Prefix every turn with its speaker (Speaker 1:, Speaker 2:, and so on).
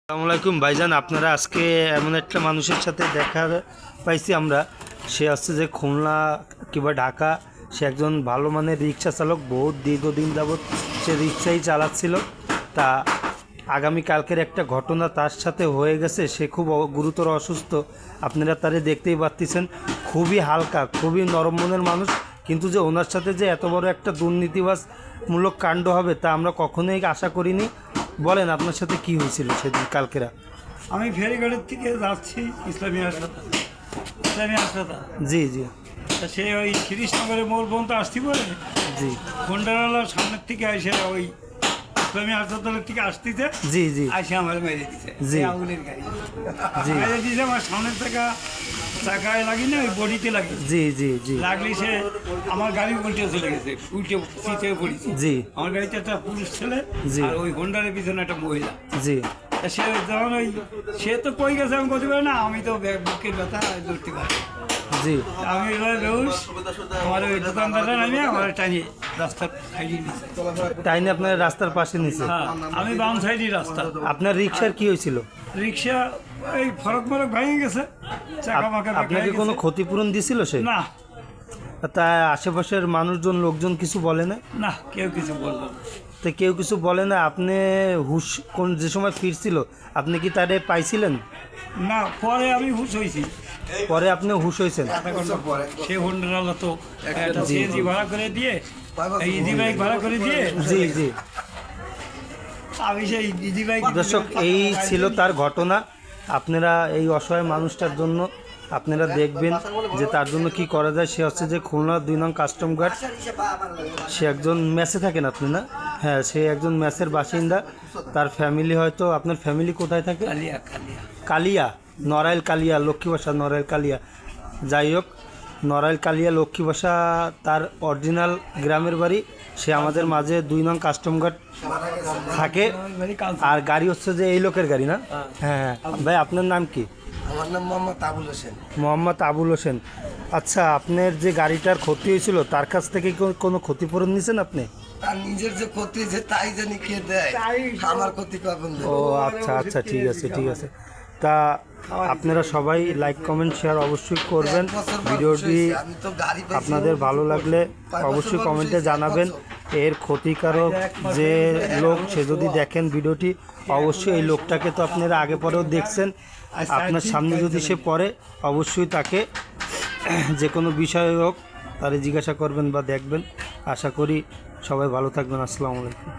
Speaker 1: আসসালামু আলাইকুম ভাইজান, আপনারা আজকে এমন একটা মানুষের সাথে দেখা পাইছি আমরা। সে আসছে যে খুলনা কিংবা ঢাকা, সে একজন ভালো মানের রিক্সা চালক, বহুত দীর্ঘদিন যাবৎ সে রিক্সাই চালাচ্ছিল। তা আগামীকালকের একটা ঘটনা তার সাথে হয়ে গেছে, সে খুব গুরুতর অসুস্থ। আপনারা তারে দেখতেই পাচ্ছেন, খুবই হালকা, খুবই নরম মনের মানুষ, কিন্তু যে ওনার সাথে যে এত বড় একটা দুর্নীতিবাজমূলক কাণ্ড হবে তা আমরা কখনোই আশা করিনি। বলেন আপনার সাথে কি হয়েছিল সেদিন কালকেরা?
Speaker 2: আমি ফেরিঘাটের থেকে যাচ্ছি ইসলামী হাসপাতাল।
Speaker 1: জি জি
Speaker 2: তা সে ওই কৃষ্ণনগরের মোড় পর্যন্ত আসতে পারে।
Speaker 1: জি
Speaker 2: ঘন্টাওয়ালার সামনের থেকে এসে ওই ইসলামী হাসপাতালের থেকে আসতেছে।
Speaker 1: জি জি
Speaker 2: এসে আমার মেরে দিছে
Speaker 1: জি।
Speaker 2: আগুনের গাড়ি
Speaker 1: জি
Speaker 2: মেরে দিছে। আমার সামনের থেকে চাকায় লাগি না, ওই বডিতে লাগি।
Speaker 1: জি জি জি
Speaker 2: লাগলে সে আমার গাড়ি উল্টে চলে গেছে, উল্টে সিটে পড়েছে।
Speaker 1: জি
Speaker 2: আমার গাড়িতে একটা পুরুষ ছেলে
Speaker 1: জি।
Speaker 2: আর ওই হোন্ডারের পিছনে একটা মহিলা।
Speaker 1: জি
Speaker 2: তা সে যখন ওই সে তো কই গেছে আমি করতে পারি না, আমি তো বুকের ব্যথা ধরতে পারি।
Speaker 1: জি
Speaker 2: আমি এবার বেউস আমার ওই দোকানদারটা নামিয়ে আমার টানিয়ে রাস্তার সাইডে নিয়েছে।
Speaker 1: তাই না, আপনার রাস্তার পাশে নিছে?
Speaker 2: হ্যাঁ, আমি বাম সাইডে রাস্তা।
Speaker 1: আপনার রিক্সার কি হয়েছিল?
Speaker 2: রিক্সা এই ফরক মরক ভেঙে গেছে, চাকা মাকা
Speaker 1: আপনাকে কোনো ক্ষতিপূরণ দিছিল সে?
Speaker 2: না
Speaker 1: তা আশেপাশের মানুষজন, লোকজন কিছু বলে না?
Speaker 2: না, কেউ কিছু বললো না।
Speaker 1: তো কেউ কিছু বলে না? আপনি হুশ কোন যে সময় ফিরছিল আপনি কি তারে পাইছিলেন?
Speaker 2: না, পরে আমি হুশ হয়েছি।
Speaker 1: পরে আপনি হুশ হয়েছেন?
Speaker 2: আধা ঘন্টা পরে সে হোন্ডাওয়ালা তো একটা সিএনজি ভাড়া করে দিয়ে, এই ইজি বাইক ভাড়া করে দিয়ে।
Speaker 1: জি জি
Speaker 2: আমি সেই ইজি বাইক।
Speaker 1: দর্শক, এই ছিল তার ঘটনা। আপনারা এই অসহায় মানুষটার জন্য আপনারা দেখবেন যে তার জন্য কি করা যায়। সে হচ্ছে যে খুলনা 2 নং কাস্টম গার্ড, সে একজন ম্যাচে থাকেন আপনি না? হ্যাঁ, সে একজন ম্যাচের বাসিন্দা। তার ফ্যামিলি, হয়তো আপনার ফ্যামিলি কোথায় থাকে?
Speaker 2: কালিয়া কালিয়া
Speaker 1: কালিয়া, নড়াইল কালিয়া, লক্ষ্মীবাসা, নড়াইল কালিয়া। যাই হোক, নড়াইল কালিয়া লক্ষ্মীবাসা তার অরিজিনাল গ্রামের বাড়ি। সে আমাদের মাঝে 2 নং কাস্টম গার্ড থাকে। আর গাড়ি হচ্ছে যে এই লোকের গাড়ি না? হ্যাঁ হ্যাঁ। ভাই, আপনার নাম কি?
Speaker 3: আমার নাম মোহাম্মদ আবুল হোসেন।
Speaker 1: মোহাম্মদ আবুল হোসেন। আচ্ছা, আপনার যে গাড়িটার ক্ষতি হয়েছিল তার কাছ থেকে কোনো ক্ষতিপূরণ নিয়েছেন আপনি?
Speaker 3: তার নিজের যে ক্ষতি হয়েছে তাই জানি কে দেয়, আমার ক্ষতি কখন দেয়?
Speaker 1: ও আচ্ছা আচ্ছা, ঠিক আছে ঠিক আছে। তা আপনারা সবাই লাইক কমেন্ট শেয়ার অবশ্যই করবেন। ভিডিওটি আপনাদের ভালো লাগলে অবশ্যই কমেন্টে জানাবেন। এর ক্ষতিকারক যে লোক, সে যদি দেখেন ভিডিওটি, অবশ্যই এই লোকটাকে তো আপনারা আগে পরেও দেখছেন, আপনার সামনে যদি সে পড়ে অবশ্যই তাকে যে কোনো বিষয় হোক তারে জিজ্ঞাসা করবেন বা দেখবেন। আশা করি সবাই ভালো থাকবেন। আসসালামু আলাইকুম।